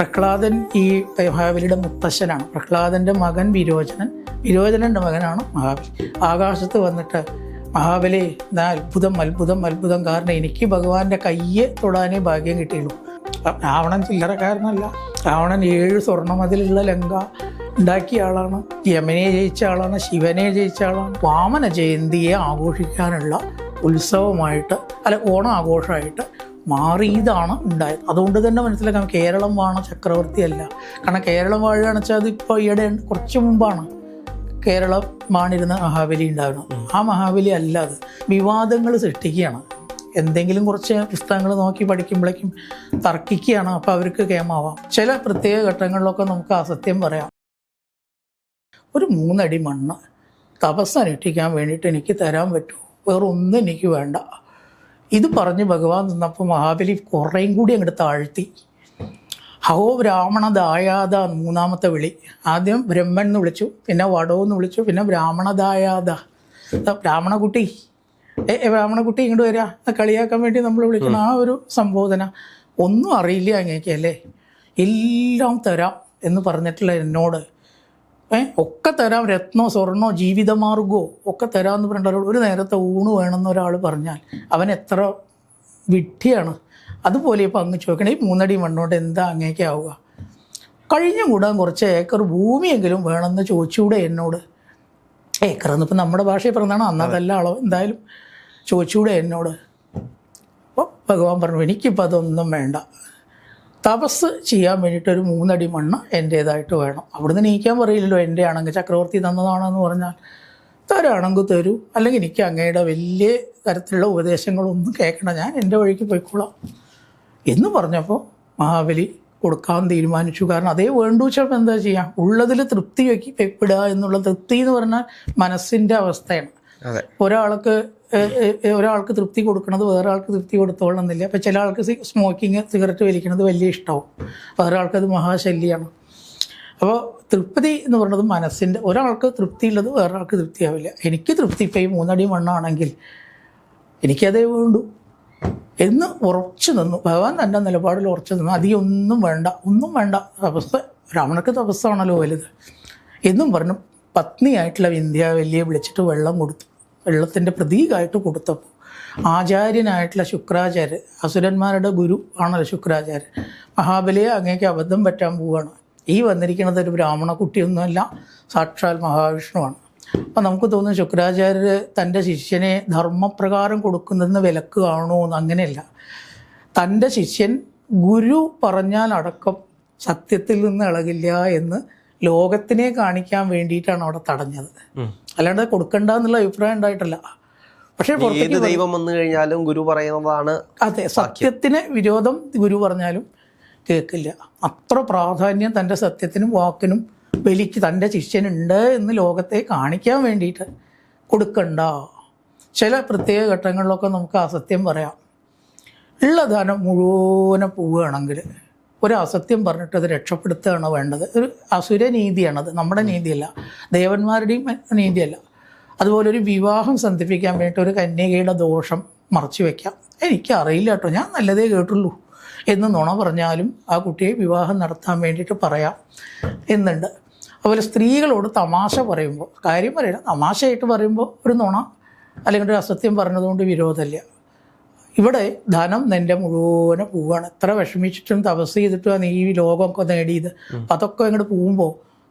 പ്രഹ്ലാദൻ ഈ മഹാബലിയുടെ മുത്തശ്ശനാണ്. പ്രഹ്ലാദൻ്റെ മകൻ വിരോചനൻ, വിരോചനൻ്റെ മകനാണ് മഹാബലി. ആകാശത്ത് വന്നിട്ട് മഹാബലി എന്നാ അത്ഭുതം അത്ഭുതം അത്ഭുതം, കാരണം എനിക്ക് ഭഗവാന്റെ കയ്യെ തൊടാനേ ഭാഗ്യം കിട്ടിയുള്ളൂ. രാവണൻ ചില്ലറക്കാരനല്ല. രാവണൻ 7 സ്വർണ്ണമതിലുള്ള ലങ്ക ഉണ്ടാക്കിയ ആളാണ്, യമനെ ജയിച്ച ആളാണ്, ശിവനെ ജയിച്ച ആളാണ്. വാമന ജയന്തിയെ ആഘോഷിക്കാനുള്ള ഉത്സവമായിട്ട് ഓണം ആഘോഷമായിട്ട് മാറിയതാണ് ഉണ്ടായത്. അതുകൊണ്ട് തന്നെ മനസ്സിലാക്കാം കേരളം വാണ ചക്രവർത്തിയല്ല. കാരണം കേരളം വാഴുകയാണെന്ന് വെച്ചാൽ അതിപ്പോൾ ഈയിടെ കുറച്ച് മുമ്പാണ് കേരളം വാണിരുന്ന മഹാബലി ഉണ്ടാകുന്നത്. ആ മഹാബലി അല്ല, അത് വിവാദങ്ങൾ സൃഷ്ടിക്കുകയാണ്. എന്തെങ്കിലും കുറച്ച് പുസ്തകങ്ങൾ നോക്കി പഠിക്കുമ്പോഴേക്കും തർക്കിക്കുകയാണ്. അപ്പോൾ അവർക്ക് കേമാവാം. ചില പ്രത്യേക ഘട്ടങ്ങളിലൊക്കെ നമുക്ക് അസത്യം പറയാം. ഒരു 3 അടി മണ്ണ് തപസ്സനുഷ്ഠിക്കാൻ വേണ്ടിയിട്ട് എനിക്ക് തരാൻ പറ്റുമോ? വേറൊന്നും എനിക്ക് വേണ്ട. ഇത് പറഞ്ഞ് ഭഗവാൻ നിന്നപ്പോൾ മഹാബലി കുറേയും കൂടി അങ്ങോട്ട് താഴ്ത്തി. ഹോ ബ്രാഹ്മണ ദായാദ 3ാമത്തെ വിളി. ആദ്യം ബ്രഹ്മൻ എന്ന് വിളിച്ചു, പിന്നെ വടോ എന്ന് വിളിച്ചു, പിന്നെ ബ്രാഹ്മണ ദായാദ. ബ്രാഹ്മണക്കുട്ടി, ബ്രാഹ്മണക്കുട്ടി ഇങ്ങോട്ട് വരിക, കളിയാക്കാൻ വേണ്ടി നമ്മൾ വിളിക്കുന്ന ആ ഒരു സംബോധന. ഒന്നും അറിയില്ല അങ്ങേക്കല്ലേ, എല്ലാം തരാം എന്ന് പറഞ്ഞിട്ടുള്ള എന്നോട് ഒക്കെ തരാം, രത്നോ സ്വർണ്ണോ ജീവിതമാർഗമോ ഒക്കെ തരാമെന്ന് പറഞ്ഞിട്ട് ഒരു നേരത്തെ ഊണ് വേണമെന്ന് ഒരാൾ പറഞ്ഞാൽ അവൻ എത്ര വിഡ്ഢിയാണ്. അതുപോലെ ഇപ്പോൾ അങ്ങ് ചോദിക്കണേ, ഈ 3 അടി മണ്ണോട്ട് എന്താ അങ്ങേക്കാവുക? കഴിഞ്ഞ കൂടാൻ കുറച്ച് ഏക്കർ ഭൂമിയെങ്കിലും വേണമെന്ന് ചോദിച്ചുകൂടെ എന്നോട്? ഏക്കർ എന്നിപ്പോൾ നമ്മുടെ ഭാഷയിൽ പറഞ്ഞതാണ്, അന്നതല്ല അളവ്, എന്തായാലും ചോദിച്ചുകൂടെ എന്നോട്? അപ്പോൾ ഭഗവാൻ പറഞ്ഞു, എനിക്കിപ്പോൾ അതൊന്നും വേണ്ട. തപസ് ചെയ്യാൻ വേണ്ടിയിട്ടൊരു 3 അടി മണ്ണ് എൻ്റേതായിട്ട് വേണം. അവിടുന്ന് നീക്കാൻ പറയില്ലല്ലോ. എൻ്റെ ആണെങ്കിൽ ചക്രവർത്തി തന്നതാണെന്ന് പറഞ്ഞാൽ തരാണെങ്കിൽ തരൂ, അല്ലെങ്കിൽ എനിക്ക് അങ്ങയുടെ വലിയ തരത്തിലുള്ള ഉപദേശങ്ങളൊന്നും കേൾക്കണം, ഞാൻ എൻ്റെ വഴിക്ക് പോയിക്കോളാം എന്ന് പറഞ്ഞപ്പോൾ മഹാബലി കൊടുക്കാൻ തീരുമാനിച്ചു. കാരണം അതേ വേണ്ടു വെച്ചപ്പോൾ എന്താ ചെയ്യാം, ഉള്ളതിൽ തൃപ്തി വെക്കപ്പെടുക എന്നുള്ള തൃപ്തി എന്ന് പറഞ്ഞാൽ മനസ്സിൻ്റെ അവസ്ഥയാണ്. ഒരാൾക്ക് തൃപ്തി കൊടുക്കുന്നത് വേറെ ആൾക്ക് തൃപ്തി കൊടുത്തോളണമെന്നില്ല. അപ്പോൾ ചില ആൾക്ക് സ്മോക്കിങ് സിഗരറ്റ് വലിക്കുന്നത് വലിയ ഇഷ്ടമാവും, വേറെ ആൾക്കത് മഹാശല്യമാണ്. അപ്പോൾ തൃപ്തി എന്ന് പറയുന്നത് മനസ്സിൻ്റെ, ഒരാൾക്ക് തൃപ്തിയുള്ളത് വേറെ ആൾക്ക് തൃപ്തിയാവില്ല. എനിക്ക് തൃപ്തി ഇപ്പോൾ ഈ 3 അടി മണ്ണാണെങ്കിൽ എനിക്കതേ വേണ്ടു എന്ന് ഉറച്ചു നിന്നു. ഭഗവാൻ തൻ്റെ നിലപാടിൽ ഉറച്ചു നിന്നു. അധികം ഒന്നും വേണ്ട, ഒന്നും വേണ്ട, തപസ്, രാവണക്ക് തപസ്സാണല്ലോ വലുത് എന്നും പറഞ്ഞു പത്നിയായിട്ടുള്ള വിന്ധ്യാവല്ലിയെ വിളിച്ചിട്ട് വെള്ളം കൊടുത്തു. വെള്ളത്തിൻ്റെ പ്രതീകമായിട്ട് കൊടുത്തപ്പോൾ ആചാര്യനായിട്ടുള്ള ശുക്രാചാര്യൻ, അസുരന്മാരുടെ ഗുരു ആണല്ലോ ശുക്രാചാര്യൻ, മഹാബലിയെ അങ്ങേക്ക് അബദ്ധം പറ്റാൻ പോവുകയാണ്. ഈ വന്നിരിക്കുന്നത് ഒരു ബ്രാഹ്മണ കുട്ടിയൊന്നുമല്ല, സാക്ഷാൽ മഹാവിഷ്ണുവാണ്. അപ്പം നമുക്ക് തോന്നും ശുക്രാചാര്യർ തൻ്റെ ശിഷ്യനെ ധർമ്മപ്രകാരം കൊടുക്കുന്നതെന്ന് വിലക്കുകയാണോ എന്ന്. അങ്ങനെയല്ല. തൻ്റെ ശിഷ്യൻ ഗുരു പറഞ്ഞാൽ അടക്കം സത്യത്തിൽ നിന്ന് ഇളകില്ല എന്ന് ലോകത്തിനെ കാണിക്കാൻ വേണ്ടിയിട്ടാണ് അവിടെ തടഞ്ഞത്. അല്ലാണ്ട് കൊടുക്കണ്ട എന്നുള്ള അഭിപ്രായം ഉണ്ടായിട്ടല്ല. പക്ഷേ ദൈവം വന്നു കഴിഞ്ഞാലും ഗുരു പറയുന്നതാണ്. അതെ, സത്യത്തിന് വിരോധം ഗുരു പറഞ്ഞാലും കേൾക്കില്ല. അത്ര പ്രാധാന്യം തൻ്റെ സത്യത്തിനും വാക്കിനും ബലിക്ക് തൻ്റെ ശിഷ്യനുണ്ട് എന്ന് ലോകത്തെ കാണിക്കാൻ വേണ്ടിയിട്ട് കൊടുക്കണ്ട. ചില പ്രത്യേക ഘട്ടങ്ങളിലൊക്കെ നമുക്ക് അസത്യം പറയാം. ഉള്ള ധനം മുഴുവനും പോവുകയാണെങ്കിൽ ഒരു അസത്യം പറഞ്ഞിട്ട് അത് രക്ഷപ്പെടുത്തുകയാണ് വേണ്ടത്. ഒരു അസുരനീതിയാണത്, നമ്മുടെ നീതിയല്ല, ദേവന്മാരുടെയും നീതിയല്ല. അതുപോലെ ഒരു വിവാഹം സന്ധിപ്പിക്കാൻ വേണ്ടിയിട്ട് ഒരു കന്യകയുടെ ദോഷം മറച്ചു വയ്ക്കാം. എനിക്കറിയില്ല കേട്ടോ, ഞാൻ നല്ലതേ കേട്ടുള്ളൂ എന്ന് നുണ പറഞ്ഞാലും ആ കുട്ടിയെ വിവാഹം നടത്താൻ വേണ്ടിയിട്ട് പറയാം എന്നുണ്ട്. അതുപോലെ സ്ത്രീകളോട് തമാശ പറയുമ്പോൾ, കാര്യം പറയില്ല, തമാശയായിട്ട് പറയുമ്പോൾ ഒരു നുണ അല്ലെങ്കിൽ ഒരു അസത്യം പറഞ്ഞതുകൊണ്ട് വിരോധമില്ല. ഇവിടെ ധനം നിൻ്റെ മുഴുവനും പോവുകയാണ്. എത്ര വിഷമിച്ചിട്ടും തപസ് ചെയ്തിട്ടും നീ ഈ ലോകമൊക്കെ നേടിയത്. അപ്പം അതൊക്കെ ഇങ്ങോട്ട് പോകുമ്പോൾ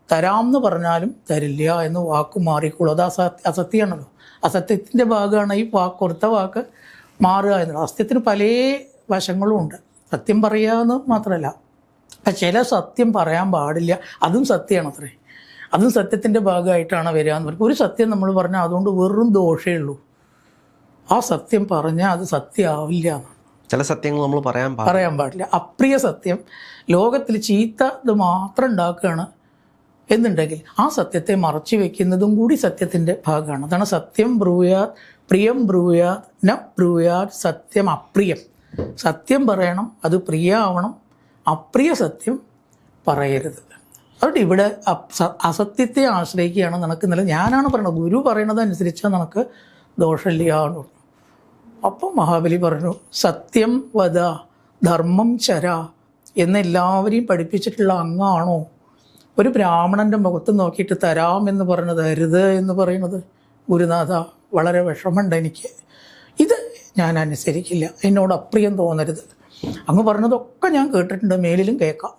തരാമെന്ന് പറഞ്ഞാലും തരില്ല എന്ന് വാക്ക് മാറിക്കോളൂ. അത് അസത്യമാണല്ലോ. അസത്യത്തിൻ്റെ ഭാഗമാണ് ഈ കൊടുത്ത വാക്ക് മാറുക എന്നുള്ളത്. അസത്യത്തിന് പല വശങ്ങളും ഉണ്ട്. സത്യം പറയാമെന്ന് മാത്രമല്ല, ചില സത്യം പറയാൻ പാടില്ല, അതും സത്യമാണ് അത്രേ. അതും സത്യത്തിൻ്റെ ഭാഗമായിട്ടാണ് വരിക എന്ന് പറയും. ഒരു സത്യം നമ്മൾ പറഞ്ഞാൽ അതുകൊണ്ട് വെറും ദോഷമേ ഉള്ളൂ. ആ സത്യം പറഞ്ഞാൽ അത് സത്യമാവില്ല എന്നാണ്. ചില സത്യങ്ങൾ നമ്മൾ പറയാൻ പാടില്ല. അപ്രിയ സത്യം, ലോകത്തിൽ ചീത്ത ഇത് മാത്രം ഉണ്ടാക്കുകയാണ് എന്നുണ്ടെങ്കിൽ ആ സത്യത്തെ മറച്ചു വയ്ക്കുന്നതും കൂടി സത്യത്തിൻ്റെ ഭാഗമാണ്. അതാണ് സത്യം ബ്രൂയാത് പ്രിയം ബ്രൂയാത് ന ബ്രൂയാത് സത്യം അപ്രിയം. സത്യം പറയണം, അത് പ്രിയമാവണം. അപ്രിയ സത്യം പറയരുത്. അതുകൊണ്ട് ഇവിടെ അസത്യത്തെ ആശ്രയിക്കുകയാണ്. നിനക്ക് ഇന്നലെ ഞാനാണ് പറയുന്നത്, ഗുരു പറയണതനുസരിച്ചാൽ നിനക്ക് ദോഷമില്ല എന്ന് പറഞ്ഞു. അപ്പം മഹാബലി പറഞ്ഞു, സത്യം വദ ധർമ്മം ചര എന്ന് എല്ലാവരെയും പഠിപ്പിച്ചിട്ടുള്ള അങ്ങാണോ ഒരു ബ്രാഹ്മണൻ്റെ മുഖത്ത് നോക്കിയിട്ട് തരാം എന്ന് പറഞ്ഞത് അരുത് എന്ന് പറയുന്നത്? ഗുരുനാഥ, വളരെ വിഷമമുണ്ട് എനിക്ക്. ഇത് ഞാൻ അനുസരിക്കില്ല, എന്നോട് അപ്രിയം തോന്നരുത്. അങ്ങ് പറഞ്ഞതൊക്കെ ഞാൻ കേട്ടിട്ടുണ്ട്, മേലിലും കേൾക്കാം.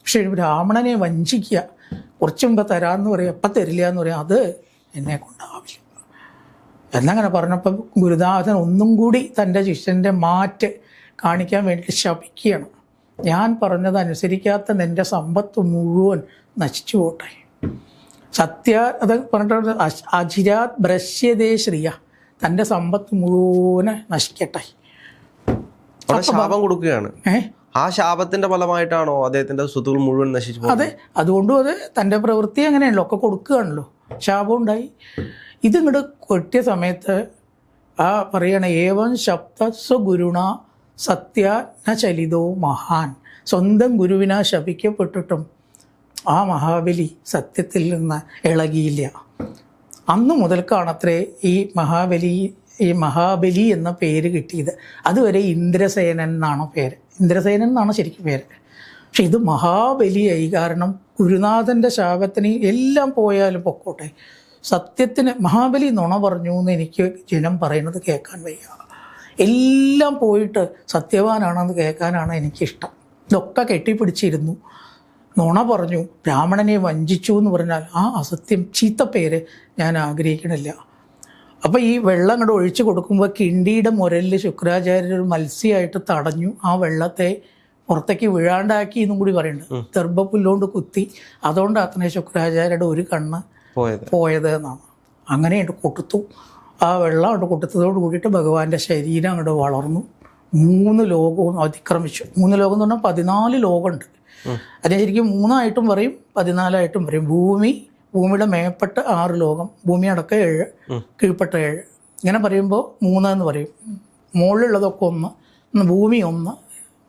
പക്ഷേ ഒരു ബ്രാഹ്മണനെ വഞ്ചിക്കുക, കുറച്ച് മുമ്പ് തരാമെന്ന് പറയും, അപ്പം തരില്ല എന്ന് പറയും, അത് എന്നെ കൊണ്ടാവില്ല എന്നങ്ങനെ പറഞ്ഞപ്പോൾ ഗുരുനാഥൻ ഒന്നും കൂടി തൻ്റെ ശിഷ്യൻ്റെ മാറ്റ് കാണിക്കാൻ വേണ്ടി ശപിക്കുകയാണ്. ഞാൻ പറഞ്ഞത് അനുസരിക്കാത്ത നിൻ്റെ സമ്പത്ത് മുഴുവൻ നശിച്ചു പോട്ടെ. അത് പറഞ്ഞിട്ട് അജിരാത് ബ്രശ്യതേ ശ്രീയ, തൻ്റെ സമ്പത്ത് മുഴുവൻ നശിക്കട്ടെ. ശാപം കൊടുക്കുകയാണ്. ആ ശാപത്തിന്റെ ഫലമായിട്ടാണോ അദ്ദേഹത്തിന്റെ സ്വത്തുകൾ മുഴുവൻ നശിച്ചു പോകുന്നത്? അതെ, അതുകൊണ്ടും അത് തൻ്റെ പ്രവൃത്തി അങ്ങനെയാണല്ലോ, ഒക്കെ കൊടുക്കുകയാണല്ലോ, ശാപം ഉണ്ടായി. ഇതിങ്ങോട്ട് കൊട്ടിയ സമയത്ത് പറയണേ, ഏവം ശബ്ദ സ്വഗുരുണ സത്യ ന ചലിതോ മഹാൻ. സ്വന്തം ഗുരുവിനാ ശപിക്കപ്പെട്ടിട്ടും ആ മഹാബലി സത്യത്തിൽ നിന്ന് ഇളകിയില്ല. അന്നു മുതൽക്കാണത്രേ ഈ മഹാബലി എന്ന പേര് കിട്ടിയത്. അതുവരെ ഇന്ദ്രസേനൻ എന്നാണ് പേര്, ഇന്ദ്രസേനൻ എന്നാണ് ശരിക്കും പേര്. പക്ഷെ ഇത് മഹാബലിയായി. കാരണം ഗുരുനാഥൻ്റെ ശാപത്തിന് എല്ലാം പോയാലും പൊക്കോട്ടെ, സത്യത്തിന് മഹാബലി നുണ പറഞ്ഞു എന്ന് എനിക്ക് ജനം പറയുന്നത് കേൾക്കാൻ വയ്യ. എല്ലാം പോയിട്ട് സത്യവാനാണെന്ന് കേൾക്കാനാണ് എനിക്കിഷ്ടം. ഇതൊക്കെ കെട്ടിപ്പിടിച്ചിരുന്നു, നുണ പറഞ്ഞു, ബ്രാഹ്മണനെ വഞ്ചിച്ചു എന്ന് പറഞ്ഞാൽ ആ അസത്യം, ചീത്തപ്പേര് ഞാൻ ആഗ്രഹിക്കണില്ല. അപ്പോൾ ഈ വെള്ളം അങ്ങോട്ട് ഒഴിച്ചു കൊടുക്കുമ്പോൾ കിണ്ടിയുടെ മുരലിൽ ശുക്രാചാര്യർ ഒരു മത്സ്യമായിട്ട് തടഞ്ഞു, ആ വെള്ളത്തെ പുറത്തേക്ക് വീഴാണ്ടാക്കി എന്നും കൂടി പറയുന്നുണ്ട്. ദർഭപ്പുല്ലോണ്ട് കുത്തി, അതുകൊണ്ട് അത്രേ ശുക്രാചാര്യരുടെ ഒരു കണ്ണ് പോയത് എന്നാണ്. അങ്ങനെയായിട്ട് കൊടുത്തു. ആ വെള്ളം അങ്ങോട്ട് കൊടുത്തതോട് കൂടിയിട്ട് ഭഗവാന്റെ ശരീരം അങ്ങോട്ട് വളർന്നു, 3 ലോകവും അതിക്രമിച്ചു. 3 ലോകം എന്ന് പറഞ്ഞാൽ 14 ലോകമുണ്ട്. അതിനെ ശരിക്കും 3 പറയും, 14 പറയും. ഭൂമിയുടെ മേപ്പെട്ട് 6 ലോകം, ഭൂമി അടക്കം 7, കീഴ്പ്പെട്ട 7. ഇങ്ങനെ പറയുമ്പോൾ 3 എന്ന് പറയും. മുകളിലുള്ളതൊക്കെ 1, ഭൂമി 1,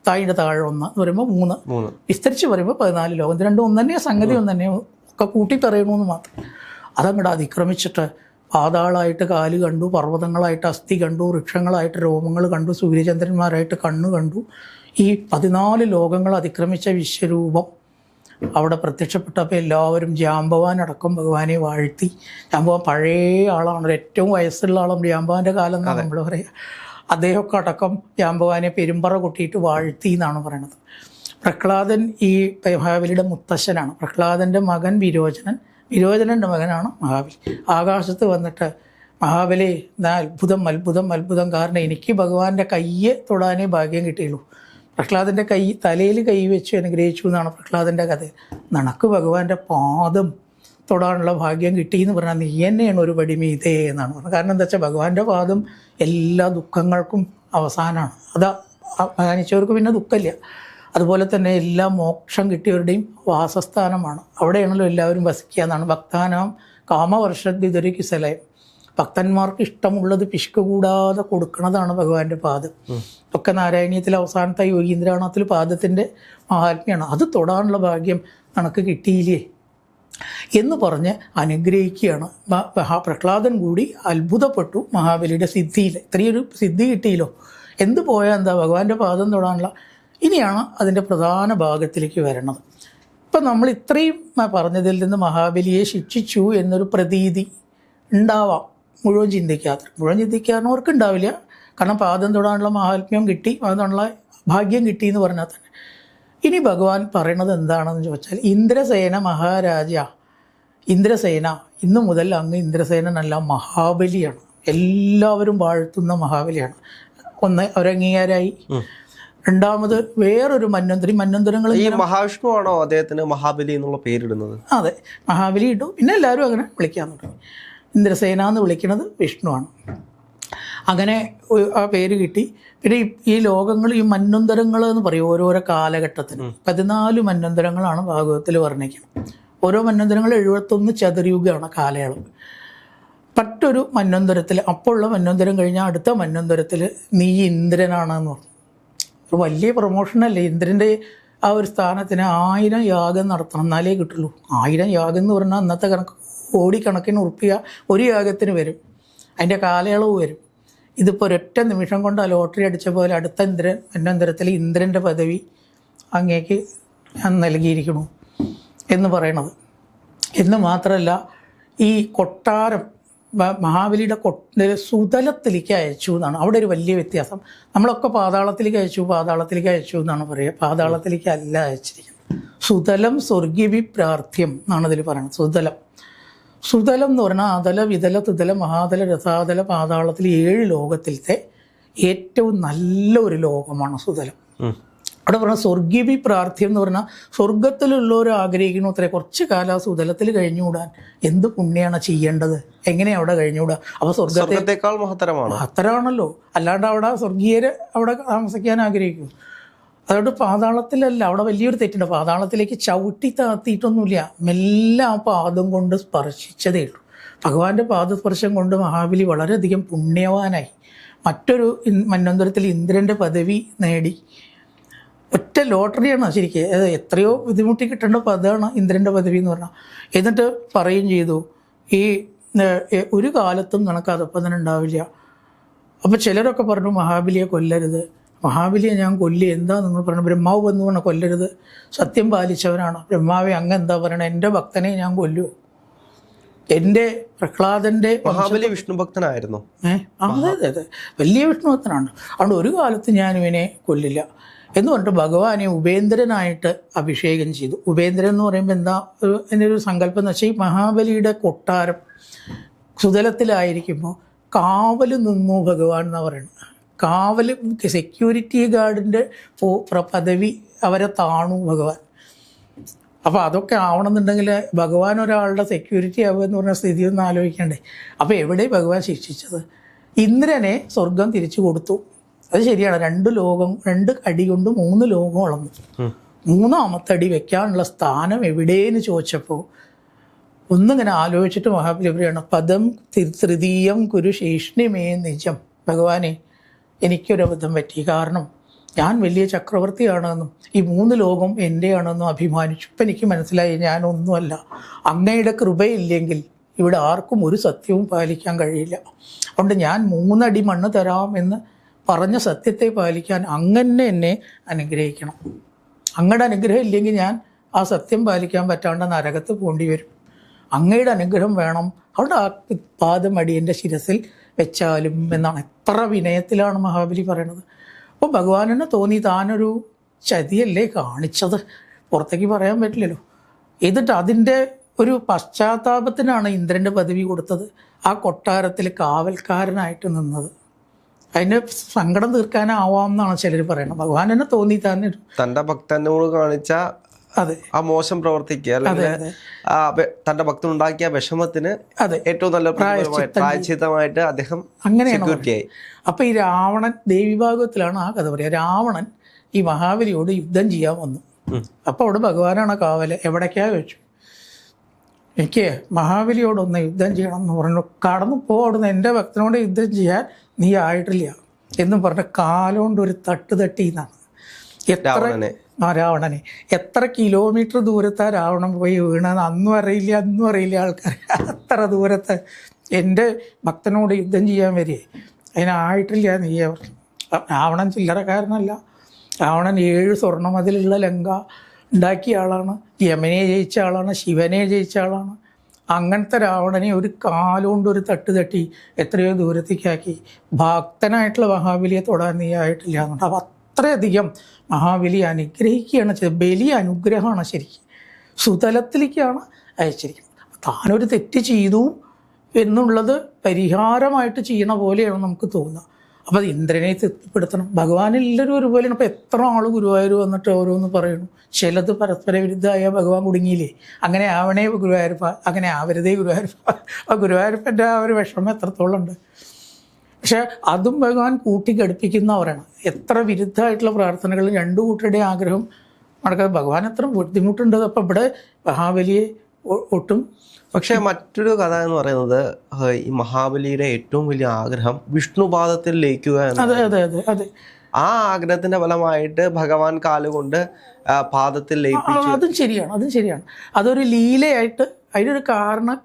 താഴിൻ്റെ താഴെ 1 എന്ന് പറയുമ്പോൾ 3. വിസ്തരിച്ച് പറയുമ്പോൾ 14 ലോകം. ഇത് രണ്ടും ഒന്ന് തന്നെയാണ്, സംഗതി ഒന്ന് തന്നെയാണ്, ഒക്കെ കൂട്ടി പറയണമെന്ന് മാത്രം. അതങ്ങോട്ട് അതിക്രമിച്ചിട്ട് പാതാളായിട്ട് കാല് കണ്ടു, പർവ്വതങ്ങളായിട്ട് അസ്ഥി കണ്ടു, വൃക്ഷങ്ങളായിട്ട് രോമങ്ങൾ കണ്ടു, സൂര്യചന്ദ്രന്മാരായിട്ട് കണ്ണ് കണ്ടു. ഈ 14 ലോകങ്ങൾ അതിക്രമിച്ച വിശ്വരൂപം അവിടെ പ്രത്യക്ഷപ്പെട്ടപ്പോൾ എല്ലാവരും ജാമ്പവാനടക്കം ഭഗവാനെ വാഴ്ത്തി. ജാമ്പവാൻ പഴയ ആളാണ്, ഏറ്റവും വയസ്സുള്ള ആളാണ്, ജാമ്പവാൻ്റെ കാലം എന്നാണ് നമ്മൾ പറയുക. അദ്ദേഹമൊക്കെ അടക്കം ജാമ്പവാനെ പെരുമ്പറ കൊട്ടിയിട്ട് വാഴ്ത്തി എന്നാണ് പറയണത്. പ്രഹ്ലാദൻ ഈ മഹാബലിയുടെ മുത്തശ്ശനാണ്. പ്രഹ്ലാദൻ്റെ മകൻ വിരോചനൻ്റെ മകനാണ് മഹാബലി. ആകാശത്ത് വന്നിട്ട് മഹാബലി, അത്ഭുതം അത്ഭുതം അത്ഭുതം, കാരണം എനിക്ക് ഭഗവാന്റെ കയ്യെ തൊടാനേ ഭാഗ്യം കിട്ടിയുള്ളൂ. പ്രഹ്ലാദൻ്റെ തലയിൽ കൈ വെച്ച് അനുഗ്രഹിച്ചു എന്നാണ് പ്രഹ്ലാദൻ്റെ കഥ. നിനക്ക് ഭഗവാന്റെ പാദം തൊടാനുള്ള ഭാഗ്യം കിട്ടിയെന്ന് പറഞ്ഞാൽ നീ തന്നെയാണ് ഒരു പടി മീതേ എന്നാണ് പറഞ്ഞത്. കാരണം എന്താ വെച്ചാൽ ഭഗവാന്റെ പാദം എല്ലാ ദുഃഖങ്ങൾക്കും അവസാനമാണ്. അതാ ധ്യാനിച്ചവർക്ക് പിന്നെ ദുഃഖമില്ല. അതുപോലെ തന്നെ എല്ലാ മോക്ഷം കിട്ടിയവരുടെയും വാസസ്ഥാനമാണ്. അവിടെയാണല്ലോ എല്ലാവരും വസിക്കുക എന്നാണ്. ഭക്താനാം കാമവർഷദ്വിതരിക്ക് സലയം, ഭക്തന്മാർക്ക് ഇഷ്ടമുള്ളത് പിശുക്ക് കൂടാതെ കൊടുക്കുന്നതാണ് ഭഗവാന്റെ പാദം. ഒക്കെ നാരായണീയത്തിൽ അവസാനത്തെ യോഗീന്ദ്രാണത്തിൽ പാദത്തിൻ്റെ മഹാത്മ്യമാണ്. അത് തൊടാനുള്ള ഭാഗ്യം നിനക്ക് കിട്ടിയില്ലേ എന്ന് പറഞ്ഞ് അനുഗ്രഹിക്കുകയാണ്. പ്രഹ്ലാദൻ കൂടി അത്ഭുതപ്പെട്ടു മഹാബലിയുടെ സിദ്ധിയിൽ. ഇത്രയൊരു സിദ്ധി കിട്ടിയല്ലോ, എന്ത് പോയാൽ എന്താ, ഭഗവാന്റെ പാദം തൊടാനുള്ള. ഇനിയാണ് അതിൻ്റെ പ്രധാന ഭാഗത്തിലേക്ക് വരണത്. ഇപ്പം നമ്മൾ ഇത്രയും പറഞ്ഞതിൽ നിന്ന് മഹാബലിയെ ശിക്ഷിച്ചു എന്നൊരു പ്രതീതി ഉണ്ടാവാം മുഴുവൻ ചിന്തിക്കാത്തവർക്ക് ഉണ്ടാവില്ല. കാരണം പാദം തൊടാനുള്ള മഹാത്മ്യം കിട്ടി, അതിനുള്ള ഭാഗ്യം കിട്ടി എന്ന് പറഞ്ഞാൽ തന്നെ. ഇനി ഭഗവാൻ പറയണത് എന്താണെന്ന് ചോദിച്ചാൽ, ഇന്ദ്രസേന മഹാരാജ, ഇന്ദ്രസേന ഇന്നു മുതൽ അങ്ങ് ഇന്ദ്രസേനനല്ല, മഹാബലിയാണ്. എല്ലാവരും വാഴ്ത്തുന്ന മഹാബലിയാണ്. ഒന്ന് അവരംഗീകാരായി. രണ്ടാമത് വേറൊരു മന്വന്തരങ്ങൾ. ഈ മഹാവിഷ്ണു ആണോ അദ്ദേഹത്തിന് മഹാബലി എന്നുള്ള പേരിടുന്നത്? അതെ, മഹാബലി ഇട്ടു. പിന്നെ എല്ലാവരും അങ്ങനെ വിളിക്കാൻ തുടങ്ങി. ഇന്ദ്രസേന എന്ന് വിളിക്കുന്നത് വിഷ്ണുവാണ്. അങ്ങനെ ആ പേര് കിട്ടി. പിന്നെ ഈ ലോകങ്ങൾ, ഈ മന്വന്തരങ്ങൾ എന്ന് പറയും ഓരോരോ കാലഘട്ടത്തിന്. 14 മന്വന്തരങ്ങളാണ് ഭാഗവതത്തിൽ വർണ്ണിക്കുന്നത്. ഓരോ മന്വന്തരങ്ങൾ 71 ചതുർയുഗമാണ് കാലയളവ്. മറ്റൊരു മന്വന്തരത്തിൽ, അപ്പോഴുള്ള മന്വന്തരം കഴിഞ്ഞാൽ അടുത്ത മന്വന്തരത്തിൽ നീ ഇന്ദ്രനാണെന്ന് പറഞ്ഞു. വലിയ പ്രൊമോഷനല്ലേ ഇന്ദ്രൻ്റെ ആ ഒരു സ്ഥാനത്തിന്. 1000 യാഗം നടത്തണം എന്നാലേ കിട്ടുള്ളൂ. 1000 യാഗം എന്ന് പറഞ്ഞാൽ അന്നത്തെ കണക്ക് കോടിക്കണക്കിന് ഉറുപ്പിക ഒരു യാഗത്തിന് വരും, അതിൻ്റെ കാലയളവ് വരും. ഇതിപ്പോൾ ഒരൊറ്റ നിമിഷം കൊണ്ട് ആ ലോട്ടറി അടിച്ച പോലെ അടുത്ത മന്വന്തരത്തിൽ ഇന്ദ്രൻ്റെ പദവി അങ്ങേക്ക് ഞാൻ നൽകിയിരിക്കണു എന്ന് പറയണത്. എന്ന് മാത്രമല്ല, ഈ കൊട്ടാരം മഹാബലിയുടെ സുതലത്തിലേക്ക് അയച്ചു എന്നാണ് അവിടെ ഒരു വലിയ വ്യത്യാസം. നമ്മളൊക്കെ പാതാളത്തിലേക്ക് അയച്ചു എന്നാണ് പറയുക. പാതാളത്തിലേക്ക് അല്ല അയച്ചിരിക്കുന്നത്. സുതലം സ്വർഗീവി പ്രാർത്ഥ്യം എന്നാണ് ഇതിൽ പറയുന്നത്. സുതലം എന്ന് പറഞ്ഞാൽ അതല, വിതല, തുതല, മഹാതല, രസാതല, പാതാളത്തിൽ 7 ലോകത്തിലത്തെ ഏറ്റവും നല്ല ഒരു ലോകമാണ് സുതലം. അവിടെ പറഞ്ഞാൽ സ്വർഗീവി പ്രാർത്ഥ്യം എന്ന് പറഞ്ഞാൽ സ്വർഗത്തിലുള്ളവർ ആഗ്രഹിക്കുന്നു അത്രേ കുറച്ച് കാലം ആ സുതലത്തിൽ കഴിഞ്ഞുകൂടാൻ. എന്ത് പുണ്യമാണ് ചെയ്യേണ്ടത്, എങ്ങനെയാണ് അവിടെ കഴിഞ്ഞുകൂടാ? അപ്പോൾ സ്വർഗത്തേക്കാൾ മഹത്തരമാണല്ലോ. അല്ലാണ്ട് അവിടെ സ്വർഗീയര് അവിടെ താമസിക്കാൻ ആഗ്രഹിക്കും. അതുകൊണ്ട് പാതാളത്തിലല്ല, അവിടെ വലിയൊരു തെറ്റുണ്ട്. പാതാളത്തിലേക്ക് ചവിട്ടി താത്തിയിട്ടൊന്നുമില്ല, മെല്ലെ ആ പാദം കൊണ്ട് സ്പർശിച്ചതേ ഉള്ളൂ. ഭഗവാന്റെ പാദസ്പർശം കൊണ്ട് മഹാബലി വളരെയധികം പുണ്യവാനായി. മറ്റൊരു മന്വന്തരത്തിൽ ഇന്ദ്രൻ്റെ പദവി നേടി. ഒറ്റ ലോട്ടറിയാണ് ശരിക്കും. അത് എത്രയോ ബുദ്ധിമുട്ടി കിട്ടേണ്ട പദമാണ് ഇന്ദ്രൻ്റെ പദവി എന്ന് പറഞ്ഞാൽ. എന്നിട്ട് പറയുകയും ചെയ്തു, ഈ ഒരു കാലത്തും നിനക്ക് അതപ്പം ഉണ്ടാവില്ല. അപ്പോൾ ചിലരൊക്കെ പറഞ്ഞു മഹാബലിയെ കൊല്ലരുത്, മഹാബലിയെ ഞാൻ കൊല്ലി. എന്താ നിങ്ങൾ പറഞ്ഞു? ബ്രഹ്മാവ് വന്നു പറഞ്ഞാൽ കൊല്ലരുത്, സത്യം പാലിച്ചവനാണ് ബ്രഹ്മാവെ. അങ്ങ് എന്താ പറയണത്? എൻ്റെ ഭക്തനെ ഞാൻ കൊല്ലുമോ? എൻ്റെ പ്രഹ്ലാദൻ്റെ മഹാബലി വിഷ്ണു ഭക്തനായിരുന്നു. അതെ, വലിയ വിഷ്ണു ഭക്തനാണ്. അതുകൊണ്ട് ഒരു കാലത്ത് ഞാൻ ഇവനെ കൊല്ലില്ല എന്ന് പറഞ്ഞിട്ട് ഭഗവാനെ ഉപേന്ദ്രനായിട്ട് അഭിഷേകം ചെയ്തു. ഉപേന്ദ്രൻ എന്ന് പറയുമ്പോൾ എന്താ എൻ്റെ ഒരു സങ്കല്പം എന്ന് വെച്ചാൽ, ഈ മഹാബലിയുടെ കൊട്ടാരം സുതലത്തിലായിരിക്കുമ്പോൾ കാവൽ നിന്നു ഭഗവാൻ എന്നാണ് പറയുന്നത്. കാവൽ, സെക്യൂരിറ്റി ഗാർഡിൻ്റെ പദവി അവരെ താണു ഭഗവാൻ. അപ്പോൾ അതൊക്കെ ആവണമെന്നുണ്ടെങ്കിൽ ഭഗവാൻ ഒരാളുടെ സെക്യൂരിറ്റി ആവുക എന്ന് പറഞ്ഞ സ്ഥിതി ഒന്ന് ആലോചിക്കണ്ടേ. അപ്പോൾ എവിടെ ഭഗവാൻ ശിക്ഷിച്ചത്? ഇന്ദ്രനെ സ്വർഗം തിരിച്ചു കൊടുത്തു. അത് ശരിയാണ്. 2 അടി കൊണ്ട് 3 ലോകം വളർന്നു. 3ാമത്തെ അടി വെക്കാനുള്ള സ്ഥാനം എവിടെയെന്ന് ചോദിച്ചപ്പോൾ ഒന്നിങ്ങനെ ആലോചിച്ചിട്ട് മഹാബലി പറയാണ്, പദം തൃതീയം കുരു ശേഷ്ണിമേ നിജം. ഭഗവാനെ, എനിക്കൊരബദ്ധം പറ്റി. കാരണം ഞാൻ വലിയ ചക്രവർത്തിയാണെന്നും ഈ 3 ലോകം എൻ്റെയാണെന്നും അഭിമാനിച്ചു. ഇപ്പം എനിക്ക് മനസ്സിലായി ഞാനൊന്നുമല്ല. അങ്ങയുടെ കൃപയില്ലെങ്കിൽ ഇവിടെ ആർക്കും ഒരു സത്യവും പാലിക്കാൻ കഴിയില്ല. അതുകൊണ്ട് ഞാൻ 3 അടി മണ്ണ് തരാം എന്ന് പറഞ്ഞ സത്യത്തെ പാലിക്കാൻ അങ്ങനെ എന്നെ അനുഗ്രഹിക്കണം. അങ്ങയുടെ അനുഗ്രഹം ഇല്ലെങ്കിൽ ഞാൻ ആ സത്യം പാലിക്കാൻ പറ്റാണ്ട് നരകത്ത് പോണ്ടി വരും. അങ്ങയുടെ അനുഗ്രഹം വേണം. അവിടെ ആ പാദം അടിയൻ്റെ ശിരസിൽ വെച്ചാലും എന്നാണ്. എത്ര വിനയത്തിലാണ് മഹാബലി പറയണത്. അപ്പോൾ ഭഗവാനെന്നെ തോന്നി താനൊരു ചതിയല്ലേ കാണിച്ചത്, പുറത്തേക്ക് പറയാൻ പറ്റില്ലല്ലോ. എന്നിട്ട് അതിൻ്റെ ഒരു പശ്ചാത്താപത്തിനാണ് ഇന്ദ്രൻ്റെ പദവി കൊടുത്തത്. ആ കൊട്ടാരത്തിൽ കാവൽക്കാരനായിട്ട് നിന്നത്. അതിന് സങ്കടം തീർക്കാനാവാമെന്നാണ് ചിലർ പറയുന്നത്. ഭഗവാൻ തന്നെ തോന്നി തൻ്റെ ഭക്തനോട് കാണിച്ച അതെ ആ മോശം പ്രവർത്തിക്കുക, അല്ലെങ്കിൽ തൻ്റെ ഭക്തനുണ്ടാക്കിയ വിഷമത്തിന് ഏറ്റവും നല്ല പ്രായശ്ചിത്തമായിട്ട് അദ്ദേഹം അങ്ങനെയാണ്. അപ്പൊ ഈ രാവണൻ, ദേവിഭാഗവത്തിലാണ് ആ കഥ പറയുക. രാവണൻ ഈ മഹാബലിയോട് യുദ്ധം ചെയ്യാൻ വന്നു. അപ്പൊ അവിടെ ഭഗവാനാണ് കാവല്. എവിടേക്കാ ചോദിച്ചു, എനിക്ക് മഹാബലിയോടൊന്ന് യുദ്ധം ചെയ്യണം എന്ന് പറഞ്ഞു. കടന്നു പോടുന്ന എൻ്റെ ഭക്തനോട് യുദ്ധം ചെയ്യാൻ നീ ആയിട്ടില്ല എന്നും പറഞ്ഞ കാലുകൊണ്ട് ഒരു തട്ട് തട്ടിന്നാണ്. രാവണനെ എത്ര കിലോമീറ്റർ ദൂരത്താ രാവണൻ പോയി വീണെന്ന് അന്നും അറിയില്ല ആൾക്കാർ. അത്ര ദൂരത്ത് എൻ്റെ ഭക്തനോട് യുദ്ധം ചെയ്യാൻ വരികയെ അതിനായിട്ടില്ല നീ. രാവണൻ ചില്ലറക്കാരനല്ല. രാവണൻ 7 സ്വർണ്ണമതിലുള്ള ലങ്ക ഉണ്ടാക്കിയ ആളാണ്. യമനെ ജയിച്ച ആളാണ്, ശിവനെ ജയിച്ച ആളാണ്. അങ്ങനത്തെ രാവണനെ ഒരു കാലുകൊണ്ട് ഒരു തട്ട് തട്ടി എത്രയോ ദൂരത്തേക്കാക്കി. ഭക്തനായിട്ടുള്ള മഹാബലിയെ തൊടാൻ നീ ആയിട്ടില്ല എന്നുണ്ട്. അപ്പം അത്രയധികം മഹാബലി അനുഗ്രഹിക്കുകയാണ് ചെയ്തത്. ബലി അനുഗ്രഹമാണ് ശരിക്കും. സുതലത്തിലേക്കാണ് അയച്ചിരിക്കുന്നത്. താനൊരു തെറ്റ് ചെയ്തു എന്നുള്ളത് പരിഹാരമായിട്ട് ചെയ്യണ പോലെയാണ് നമുക്ക് തോന്നുക. അപ്പോൾ അത് ഇന്ദ്രനെ തൃപ്തിപ്പെടുത്തണം. ഭഗവാനെല്ലാവരും ഒരുപോലെയാണ്. അപ്പോൾ എത്ര ആൾ ഗുരുവായൂർ വന്നിട്ട് ഓരോന്ന് പറയുന്നു. ചിലത് പരസ്പര വിരുദ്ധമായ ഭഗവാൻ കുടുങ്ങിയില്ലേ. അങ്ങനെ ആവണേ ഗുരുവായൂരപ്പ, അങ്ങനെ ആവരുതേ ഗുരുവായൂരപ്പ. ആ ഗുരുവായൂരപ്പൻ്റെ ആ ഒരു വിഷമം എത്രത്തോളം ഉണ്ട്. പക്ഷെ അതും ഭഗവാൻ കൂട്ടിക്കടുപ്പിക്കുന്നവരാണ്. എത്ര വിരുദ്ധമായിട്ടുള്ള പ്രാർത്ഥനകളും 2 കൂട്ടരുടെ ആഗ്രഹം നടക്കാതെ ഭഗവാൻ എത്ര ബുദ്ധിമുട്ടുണ്ട്. അപ്പം ഇവിടെ മഹാബലിയെ ഒട്ടും. പക്ഷേ മറ്റൊരു കഥ എന്ന് പറയുന്നത്, ഈ മഹാബലിയുടെ ഏറ്റവും വലിയ ആഗ്രഹം വിഷ്ണുപാദത്തിൽ ലയിക്കുക എന്നതാണ്. അതെ. ആ ആഗ്രഹത്തിന്റെ ഫലമായിട്ട് ഭഗവാൻ കാലുകൊണ്ട് പാദത്തിൽ ലയിപ്പിച്ചു. അതും ശരിയാണ്. അതൊരു ലീലയായിട്ട് അതിനൊരു കാരണം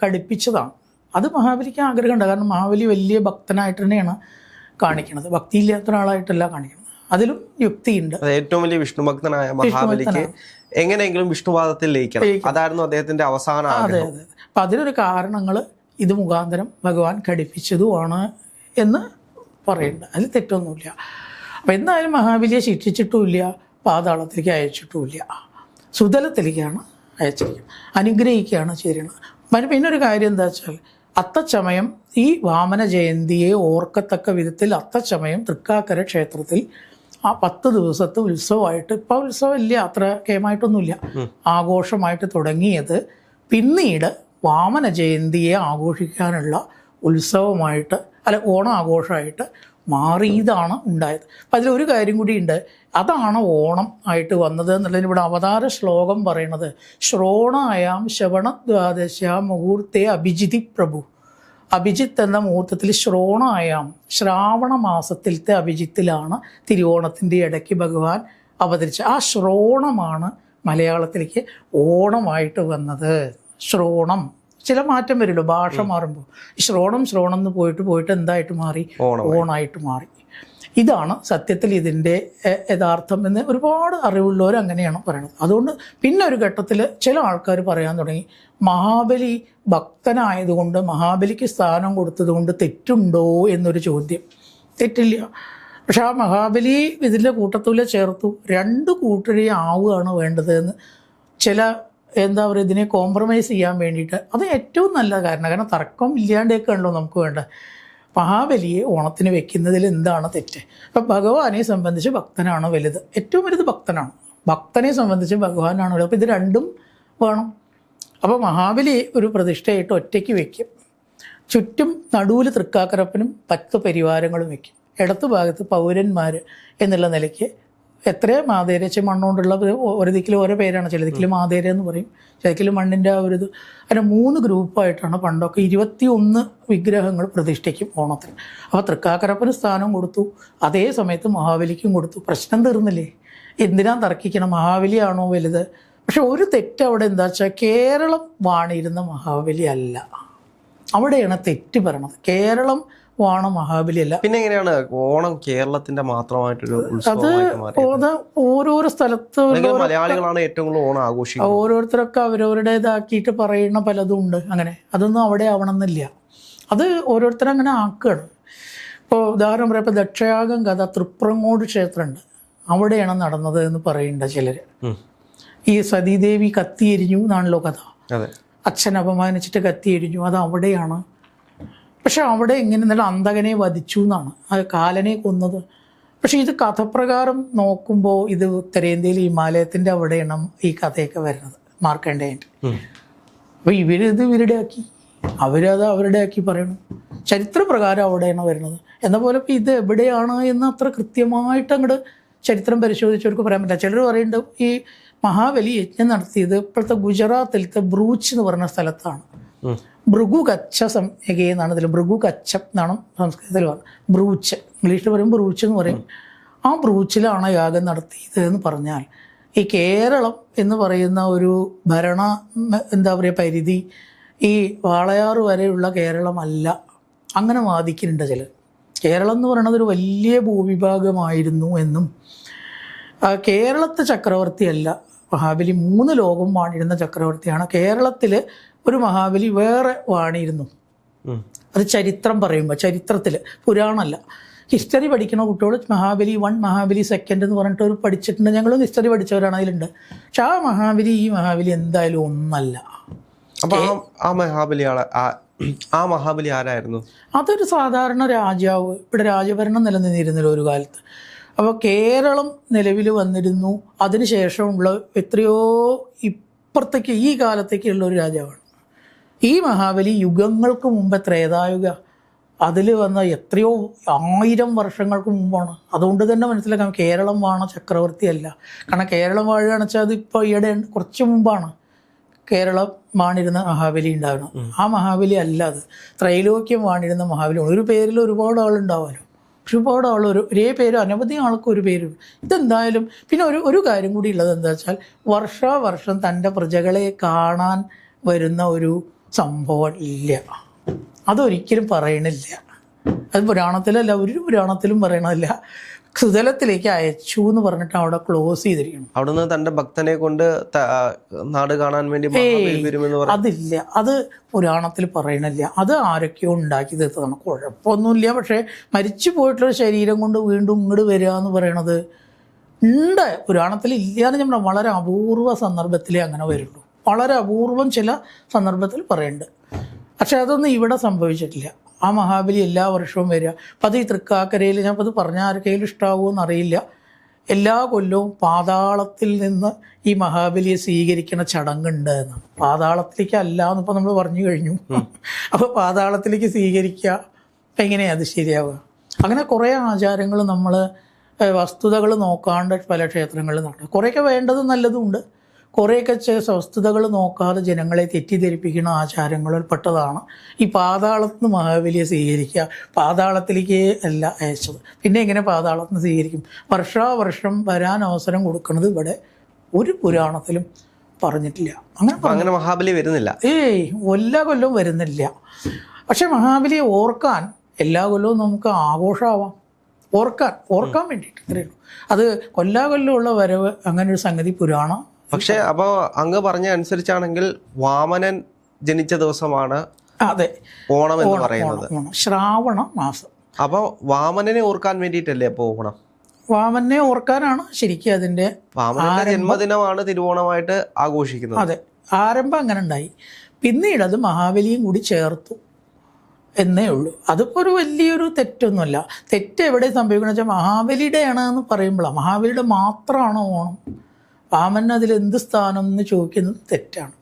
ഘടിപ്പിച്ചതാണ്. അത് മഹാബലിക്ക് ആഗ്രഹമുണ്ട്. കാരണം മഹാബലി വലിയ ഭക്തനായിട്ട് തന്നെയാണ് കാണിക്കുന്നത്. ഭക്തിയില്ലാത്ത ഒരാളായിട്ടല്ല കാണിക്കുന്നത്. അതിലും യുക്തിയുണ്ട്. ഏറ്റവും വലിയ വിഷ്ണു ഭക്തനായ മഹാബലിക്ക് എങ്ങനെയെങ്കിലും വിഷ്ണുപാദത്തിൽ ലയിക്കണം, അതായിരുന്നു അദ്ദേഹത്തിന്റെ അവസാന ആഗ്രഹം. അതെ. അപ്പം അതിനൊരു കാരണങ്ങൾ ഇത് മുഖാന്തരം ഭഗവാൻ ഘടിപ്പിച്ചതുമാണ് എന്ന് പറയുന്നുണ്ട്. അതിൽ തെറ്റൊന്നുമില്ല. അപ്പം എന്തായാലും മഹാബലിയെ ശിക്ഷിച്ചിട്ടുമില്ല, പാതാളത്തിലേക്ക് അയച്ചിട്ടുമില്ല, സുതലത്തിലേക്കാണ് അയച്ചിരിക്കുന്നത്, അനുഗ്രഹിക്കുകയാണ് ചെയ്യുന്നത്. പിന്നെ ഒരു കാര്യം എന്താ വെച്ചാൽ അത്തച്ചമയം ഈ വാമന ജയന്തിയെ ഓർക്കത്തക്ക വിധത്തിൽ അത്തച്ചമയം തൃക്കാക്കര ക്ഷേത്രത്തിൽ ആ 10 ദിവസത്തെ ഉത്സവമായിട്ട്, ഇപ്പോൾ ഉത്സവമില്ല, അത്ര കേമായിട്ടൊന്നുമില്ല, ആഘോഷമായിട്ട് തുടങ്ങിയത് പിന്നീട് വാമന ജയന്തിയെ ആഘോഷിക്കാനുള്ള ഉത്സവമായിട്ട് ഓണം ആഘോഷമായിട്ട് മാറിയതാണ് ഉണ്ടായത്. അപ്പം അതിലൊരു കാര്യം കൂടിയുണ്ട്, അതാണ് ഓണം ആയിട്ട് വന്നത് എന്നുള്ളതിന് ഇവിടെ അവതാര ശ്ലോകം പറയുന്നത് ശ്രോണായാം ശ്രവണദ്വാദശാം മുഹൂർത്തെ അഭിജിതി പ്രഭു. അഭിജിത്ത് എന്ന മുഹൂർത്തത്തിൽ ശ്രോണായാം, ശ്രാവണ മാസത്തിലത്തെ അഭിജിത്തിലാണ് തിരുവോണത്തിൻ്റെ ഇടയ്ക്ക് ഭഗവാൻ അവതരിച്ച ആ ശ്രോണമാണ് മലയാളത്തിലേക്ക് ഓണമായിട്ട് വന്നത്. ശ്രോണം ചില മാറ്റം വരുമല്ലോ, ഭാഷ മാറുമ്പോൾ. ശ്രോണം എന്ന് പോയിട്ട് എന്തായിട്ട് മാറി? ഓണായിട്ട് മാറി. ഇതാണ് സത്യത്തിൽ ഇതിൻ്റെ യഥാർത്ഥം എന്ന് ഒരുപാട് അറിവുള്ളവർ അങ്ങനെയാണ് പറയുന്നത്. അതുകൊണ്ട് പിന്നെ ഒരു ഘട്ടത്തിൽ ചില ആൾക്കാർ പറയാൻ തുടങ്ങി, മഹാബലി ഭക്തനായതുകൊണ്ട് മഹാബലിക്ക് സ്ഥാനം കൊടുത്തതുകൊണ്ട് തെറ്റുണ്ടോ എന്നൊരു ചോദ്യം. തെറ്റില്ല. പക്ഷെ ആ മഹാബലി ഇതിൻ്റെ കൂട്ടത്തിൽ ചേർത്തു, 2 കൂട്ടരെയും ആവുകയാണ് വേണ്ടത് എന്ന് ചില എന്താ പറയുക ഇതിനെ കോംപ്രമൈസ് ചെയ്യാൻ വേണ്ടിയിട്ട്. അത് ഏറ്റവും നല്ല കാരണം തർക്കം ഇല്ലാണ്ടൊക്കെ ഉണ്ടോ നമുക്ക് വേണ്ട. മഹാബലിയെ ഓണത്തിന് വെക്കുന്നതിൽ എന്താണ് തെറ്റ്? അപ്പം ഭഗവാനെ സംബന്ധിച്ച് ഭക്തനാണ് വലുത്, ഏറ്റവും വലുത് ഭക്തനാണ്. ഭക്തനെ സംബന്ധിച്ച് ഭഗവാനാണ് വലുത്. അപ്പോൾ ഇത് രണ്ടും വേണം. അപ്പോൾ മഹാബലി ഒരു പ്രതിഷ്ഠയായിട്ട് ഒറ്റയ്ക്ക് വെക്കും, ചുറ്റും നടുവിൽ തൃക്കാക്കരപ്പനും 10 പരിവാരങ്ങളും വെക്കും, ഇടത്ത് ഭാഗത്ത് പൗരന്മാർ എന്നുള്ള നിലയ്ക്ക് എത്ര മാതേരച്ച മണ്ണുകൊണ്ടുള്ള ഒരു ദിക്കിൽ ഓരോ പേരാണ്. ചില ദിക്കിൽ മാതേര എന്ന് പറയും, ചില ദിക്കിൽ മണ്ണിൻ്റെ ആ ഒരു ഇത്. അതിന് 3 ഗ്രൂപ്പായിട്ടാണ് പണ്ടൊക്കെ 21 വിഗ്രഹങ്ങൾ പ്രതിഷ്ഠയ്ക്കും ഓണത്തിന്. അപ്പോൾ തൃക്കാക്കരപ്പന് സ്ഥാനം കൊടുത്തു, അതേ സമയത്ത് മഹാബലിക്കും കൊടുത്തു. പ്രശ്നം തീർന്നില്ലേ? എന്തിനാ തർക്കിക്കണം? മഹാബലിയാണോ വലുത്? പക്ഷെ ഒരു തെറ്റ് അവിടെ എന്താ വെച്ചാൽ കേരളം വാണിരുന്ന മഹാബലി അല്ല, അവിടെയാണ് തെറ്റ് പറയണത്. കേരളം വാണ മഹാബലി അല്ല. പിന്നെ എങ്ങനെയാണ് ഓണം കേരളത്തിന്റെ മാത്രമായിട്ടൊരു അത് ഓരോരോ സ്ഥലത്ത് മലയാളികളാണ് ഏറ്റവും കൂടുതൽ ഓണം ആഘോഷിക്കുന്നത്. ഓരോരുത്തരൊക്കെ അവരവരുടേതാക്കിയിട്ട് പറയുന്ന പലതും ഉണ്ട്. അങ്ങനെ അതൊന്നും അവിടെ ആവണമെന്നില്ല, അത് ഓരോരുത്തരങ്ങനെ ആക്കുകയാണ്. ഇപ്പോൾ ഉദാഹരണം പറയാം, ഇപ്പോൾ ദക്ഷയാഗം കഥ തൃപ്രങ്ങോട് ക്ഷേത്രമുണ്ട്, അവിടെയാണ് നടന്നത് എന്ന് പറയുന്നുണ്ട് ചിലർ. ഈ സതീദേവി കത്തിയെരിഞ്ഞു എന്നാണല്ലോ കഥ, അച്ഛൻ അപമാനിച്ചിട്ട് കത്തിയെരിഞ്ഞു, അത് അവിടെയാണ്. പക്ഷെ അവിടെ എങ്ങനെ നല്ല അന്തകനെ വധിച്ചു എന്നാണ്, അത് കാലനെ കൊന്നത്. പക്ഷെ ഇത് കഥപ്രകാരം നോക്കുമ്പോൾ ഇത് ഉത്തരേന്ത്യയിൽ ഹിമാലയത്തിൻ്റെ അവിടെയാണ് ഈ കഥയൊക്കെ വരുന്നത്, മാർക്കണ്ഡേയൻ്റെ. അപ്പോൾ ഇവരിത് ഇവരുടെ ആക്കി, അവരത് അവരുടെ ആക്കി പറയണം. ചരിത്രപ്രകാരം അവിടെയാണ് വരുന്നത് എന്ന പോലെ. ഇപ്പോൾ ഇത് എവിടെയാണ് എന്ന് അത്ര കൃത്യമായിട്ട് അങ്ങോട്ട് ചരിത്രം പരിശോധിച്ചവർക്ക് പറയാൻ പറ്റില്ല. ചിലർ പറയുന്നുണ്ട് ഈ മഹാബലി യജ്ഞം നടത്തിയത് ഇപ്പോഴത്തെ ഗുജറാത്തിലത്തെ ബ്രൂച്ച് എന്ന് പറഞ്ഞ സ്ഥലത്താണ്. ഭൃഗു കച്ച സംജ്ഞകെ എന്നാണ് ഇതിൽ, ഭൃഗു കച്ചം എന്നാണ് സംസ്കൃതത്തിൽ പറയുന്നത്. ബ്രൂച്ച്, ഇംഗ്ലീഷിൽ പറയും ബ്രൂച്ച് എന്ന് പറയും. ആ ബ്രൂച്ചിലാണ് യാഗം നടത്തിയത് എന്ന് പറഞ്ഞാൽ ഈ കേരളം എന്ന് പറയുന്ന ഒരു ഭരണ എന്താ പറയുക പരിധി ഈ വാളയാറ് വരെയുള്ള കേരളമല്ല, അങ്ങനെ വാദിക്കുന്നുണ്ട് ചിലർ. കേരളം എന്ന് പറയുന്നത് ഒരു വലിയ ഭൂവിഭാഗമായിരുന്നു എന്നും, കേരളത്തെ ചക്രവർത്തിയല്ല മഹാബലി, 3 ലോകം വാണിരുന്ന ചക്രവർത്തിയാണ്. കേരളത്തിൽ ഒരു മഹാബലി വേറെ വാണിയിരുന്നു. അത് ചരിത്രം പറയുമ്പോൾ, ചരിത്രത്തിൽ, പുരാണമല്ല. ഹിസ്റ്ററി പഠിക്കുന്ന കുട്ടികൾ മഹാബലി 1, മഹാബലി 2 എന്ന് പറഞ്ഞിട്ട് ഒരു പഠിച്ചിട്ടുണ്ട്. ഞങ്ങളും ഹിസ്റ്ററി പഠിച്ചവരാണ്, അതിലുണ്ട്. പക്ഷെ ആ മഹാബലി ഈ മഹാബലി എന്തായാലും ഒന്നല്ല. അപ്പോൾ ആ മഹാബലി ആരായിരുന്നു? അതൊരു സാധാരണ രാജാവ്. ഇവിടെ രാജഭരണം നിലനിന്നിരുന്നല്ലോ ഒരു കാലത്ത്. അപ്പോൾ കേരളം നിലവിൽ വന്നിരുന്നു. അതിനുശേഷമുള്ള എത്രയോ ഇപ്പുറത്തേക്ക് ഈ കാലത്തേക്കുള്ള ഒരു രാജാവാണ് ഈ മഹാബലി. യുഗങ്ങൾക്ക് മുമ്പ് ത്രേതായുഗ അതിൽ വന്ന എത്രയോ 1000 വർഷങ്ങൾക്ക് മുമ്പാണ്. അതുകൊണ്ട് തന്നെ മനസ്സിലാക്കാം കേരളം വാണ ചക്രവർത്തിയല്ല. കാരണം കേരളം വാഴുകയാണെന്ന് വെച്ചാൽ അത് ഇപ്പോൾ ഈയിടെ കുറച്ച് മുമ്പാണ് കേരളം വാണിരുന്ന മഹാബലി ഉണ്ടാവണം. ആ മഹാബലി അല്ല അത്. ത്രൈലോക്യം വാണിരുന്ന മഹാബലി. ഒരു പേരിൽ ഒരുപാട് ആളുണ്ടാവുമല്ലോ, ഒരുപാട് ആൾ ഒരേ പേര്, അനവധി ആൾക്ക് ഒരു പേര്. ഇതെന്തായാലും പിന്നെ ഒരു കാര്യം കൂടി ഉള്ളത് എന്താ വെച്ചാൽ വർഷാവർഷം തൻ്റെ പ്രജകളെ കാണാൻ വരുന്ന ഒരു സംഭവം ഇല്ല, അതൊരിക്കലും പറയണില്ല. അത് പുരാണത്തിലല്ല, ഒരു പുരാണത്തിലും പറയണമില്ല. സുതലത്തിലേക്ക് അയച്ചു എന്ന് പറഞ്ഞിട്ട് അവിടെ ക്ലോസ് ചെയ്തിരിക്കണം. അവിടുന്ന് തന്റെ ഭക്തനെ കൊണ്ട് നാട് കാണാൻ വേണ്ടി മഹാബലി വരുമെന്ന് പറഞ്ഞു. അതില്ല, അത് പുരാണത്തിൽ പറയണില്ല. അത് ആരൊക്കെയോ ഉണ്ടാക്കി തീർത്തതാണ്. കുഴപ്പമൊന്നുമില്ല. പക്ഷേ മരിച്ചു പോയിട്ടുള്ള ശരീരം കൊണ്ട് വീണ്ടും ഇങ്ങോട്ട് വരിക എന്ന് പറയണത് ഉണ്ട്, പുരാണത്തിൽ ഇല്ലാന്ന് നമ്മൾ വളരെ അപൂർവ സന്ദർഭത്തിലേ അങ്ങനെ വരുള്ളൂ. വളരെ അപൂർവം ചില സന്ദർഭത്തിൽ പറയുന്നുണ്ട്. പക്ഷെ അതൊന്നും ഇവിടെ സംഭവിച്ചിട്ടില്ല. ആ മഹാബലി എല്ലാ വർഷവും വരിക. അപ്പം അത് ഈ തൃക്കാക്കരയിൽ, ഞാനപ്പോൾ അത് പറഞ്ഞാൽ ആർക്കെങ്കിലും ഇഷ്ടമാകുമെന്ന് അറിയില്ല, എല്ലാ കൊല്ലവും പാതാളത്തിൽ നിന്ന് ഈ മഹാബലിയെ സ്വീകരിക്കുന്ന ചടങ്ങുണ്ട് എന്നാണ്. പാതാളത്തിലേക്ക് അല്ല എന്നിപ്പോൾ നമ്മൾ പറഞ്ഞു കഴിഞ്ഞു. അപ്പോൾ പാതാളത്തിലേക്ക് സ്വീകരിക്കുക എങ്ങനെയാണ് അത് ശരിയാവുക? അങ്ങനെ കുറേ ആചാരങ്ങൾ നമ്മൾ വസ്തുതകൾ നോക്കാണ്ട് പല ക്ഷേത്രങ്ങളിൽ നടക്കും. കുറേയൊക്കെ വേണ്ടതും നല്ലതുമുണ്ട്, കുറേയൊക്കെ വസ്തുതകൾ നോക്കാതെ ജനങ്ങളെ തെറ്റിദ്ധരിപ്പിക്കുന്ന ആചാരങ്ങളിൽ പെട്ടതാണ് ഈ പാതാളത്തിൽ നിന്ന് മഹാബലിയെ സ്വീകരിക്കുക. പാതാളത്തിലേക്ക് അല്ല അയച്ചത്. പിന്നെ എങ്ങനെ പാതാളത്തിൽ നിന്ന് സ്വീകരിക്കും? വർഷാവർഷം വരാൻ അവസരം കൊടുക്കുന്നത് ഇവിടെ ഒരു പുരാണത്തിലും പറഞ്ഞിട്ടില്ല. അങ്ങനെ മഹാബലി വരുന്നില്ല. എല്ലാ കൊല്ലവും വരുന്നില്ല. പക്ഷെ മഹാബലിയെ ഓർക്കാൻ എല്ലാ കൊല്ലവും നമുക്ക് ആഘോഷമാവാം. ഓർക്കാൻ വേണ്ടിയിട്ട് ഇത്രയേ ഉള്ളൂ. അത് കൊല്ലാകൊല്ലമുള്ള വരവ് അങ്ങനെ ഒരു സംഗതി പുരാണം. പക്ഷെ അപ്പൊ അങ്ങ് പറഞ്ഞ അനുസരിച്ചാണെങ്കിൽ വാമനൻ ജനിച്ച ദിവസമാണ് അതെ ഓണം എന്ന് പറയുന്നത്, ശ്രാവണ മാസം. അപ്പൊ വാമനനെ ഓർക്കാൻ വേണ്ടിയിട്ടല്ലേ അപ്പൊ ഓണം? വാമനെ ഓർക്കാനാണ് ശരിക്കും അതിന്റെ വാമനന്റെ ജന്മദിനമാണ് തിരുവോണമായിട്ട് ആഘോഷിക്കുന്നത്. അതെ, ആരംഭം അങ്ങനെ ഉണ്ടായി. പിന്നീട് അത് മഹാബലിയും കൂടി ചേർത്തു എന്നേ ഉള്ളൂ. അതിപ്പോൾ ഒരു വലിയൊരു തെറ്റൊന്നുമല്ല. തെറ്റ് എവിടെ സംഭവിക്കണമെന്ന് വെച്ചാൽ മഹാബലിയുടെയാണ് എന്ന് പറയുമ്പോഴാണ്. മഹാബലിയുടെ മാത്രമാണോ ഓണം? വാമനന് അതിലെന്ത് സ്ഥാനം എന്ന് ചോദിക്കുന്നത് തെറ്റാണ്.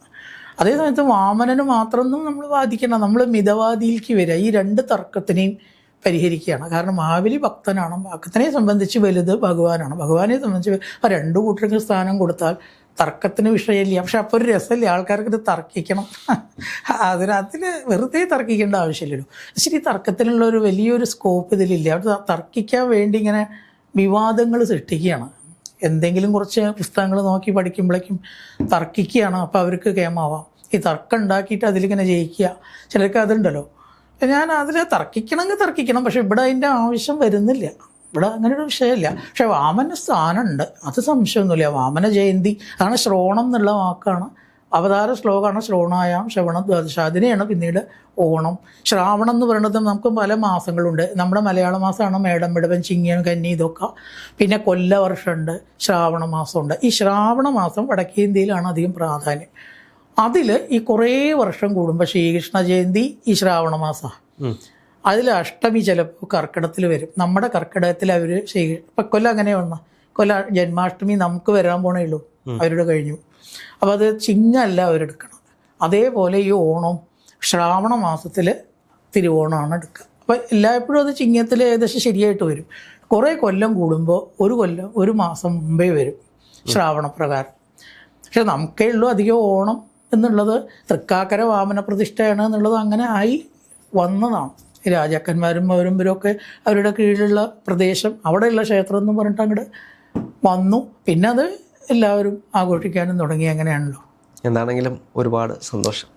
അതേസമയത്ത് വാമനന് മാത്രമൊന്നും നമ്മൾ വാദിക്കണം. നമ്മൾ മിതവാദിയിലേക്ക് വരിക, ഈ രണ്ട് തർക്കത്തിനെയും പരിഹരിക്കുകയാണ്. കാരണം മഹാബലി ഭക്തനാണ്, ഭക്തനെ സംബന്ധിച്ച് വലുത് ഭഗവാനാണ്. ഭഗവാനെ സംബന്ധിച്ച് ആ രണ്ടു കൂട്ടർക്ക് സ്ഥാനം കൊടുത്താൽ തർക്കത്തിന് വിഷയമില്ല. പക്ഷെ അപ്പോൾ ഒരു രസമില്ല, ആൾക്കാർക്ക് ഇത് തർക്കിക്കണം. അതിൽ വെറുതെ തർക്കിക്കേണ്ട ആവശ്യമില്ലല്ലോ. ശരി, തർക്കത്തിനുള്ള ഒരു വലിയൊരു സ്കോപ്പ് ഇതിലില്ല. അവിടെ തർക്കിക്കാൻ വേണ്ടി ഇങ്ങനെ വിവാദങ്ങൾ സൃഷ്ടിക്കുകയാണ്. എന്തെങ്കിലും കുറച്ച് പുസ്തകങ്ങൾ നോക്കി പഠിക്കുമ്പോഴേക്കും തർക്കിക്കുകയാണ്. അപ്പോൾ അവർക്ക് കേമാവാം. ഈ തർക്കം ഉണ്ടാക്കിയിട്ട് അതിലിങ്ങനെ ജയിക്കുക, ചിലർക്ക് അതുണ്ടല്ലോ. ഞാൻ അതിൽ തർക്കിക്കണമെങ്കിൽ തർക്കിക്കണം, പക്ഷെ ഇവിടെ അതിൻ്റെ ആവശ്യം വരുന്നില്ല. ഇവിടെ അങ്ങനെ ഒരു വിഷയമില്ല. പക്ഷെ വാമന സ്ഥാനമുണ്ട്, അത് സംശയമൊന്നുമില്ല. വാമന ജയന്തി, അതാണ് ശ്രോണം എന്നുള്ള വാക്കാണ്, അവതാര ശ്ലോകമാണ്. ശ്രോണായാം ശ്രവണ ദ്വാദശ, അതിനെയാണ് പിന്നീട് ഓണം. ശ്രാവണം എന്ന് പറയുന്നത് നമുക്ക് പല മാസങ്ങളുണ്ട്. നമ്മുടെ മലയാള മാസമാണ് മേടം, മിടവൻ, ചിങ്ങം, കന്നി, ഇതൊക്കെ. പിന്നെ കൊല്ലവർഷമുണ്ട്, ശ്രാവണ മാസമുണ്ട്. ഈ ശ്രാവണ മാസം വടക്കേ ഇന്ത്യയിലാണ് അധികം പ്രാധാന്യം. അതിൽ ഈ കുറേ വർഷം കൂടുമ്പോൾ ശ്രീകൃഷ്ണ ജയന്തി ഈ ശ്രാവണ മാസമാണ്. അതിൽ അഷ്ടമി ചിലപ്പോൾ കർക്കിടത്തിൽ വരും. നമ്മുടെ കർക്കിടകത്തിൽ അവർ ഇപ്പം കൊല്ലം അങ്ങനെ വന്ന ജന്മാഷ്ടമി നമുക്ക് വരാൻ പോണേ ഉള്ളൂ, അവരുടെ കഴിഞ്ഞു. അപ്പോൾ അത് ചിങ്ങമല്ല അവരെടുക്കണം. അതേപോലെ ഈ ഓണം ശ്രാവണ മാസത്തിൽ തിരുവോണമാണ് എടുക്കുക. അപ്പോൾ എല്ലായ്പ്പോഴും അത് ചിങ്ങത്തിൽ ഏകദേശം ശരിയായിട്ട് വരും. കുറേ കൊല്ലം കൂടുമ്പോൾ ഒരു മാസം മുമ്പേ വരും ശ്രാവണപ്രകാരം. പക്ഷെ നമുക്കേ ഉള്ളൂ അധികം ഓണം എന്നുള്ളത്. തൃക്കാക്കര വാമന പ്രതിഷ്ഠയാണ് എന്നുള്ളത് അങ്ങനെ ആയി വന്നതാണ്. രാജാക്കന്മാരും അവരൊക്കെ അവരുടെ കീഴിലുള്ള പ്രദേശം, അവിടെയുള്ള ക്ഷേത്രം എന്ന് പറഞ്ഞിട്ട് അങ്ങോട്ട് വന്നു. പിന്നെ അത് എല്ലാവരും ആഘോഷിക്കാനും തുടങ്ങി. അങ്ങനെയാണല്ലോ. എന്താണെങ്കിലും ഒരുപാട് സന്തോഷം.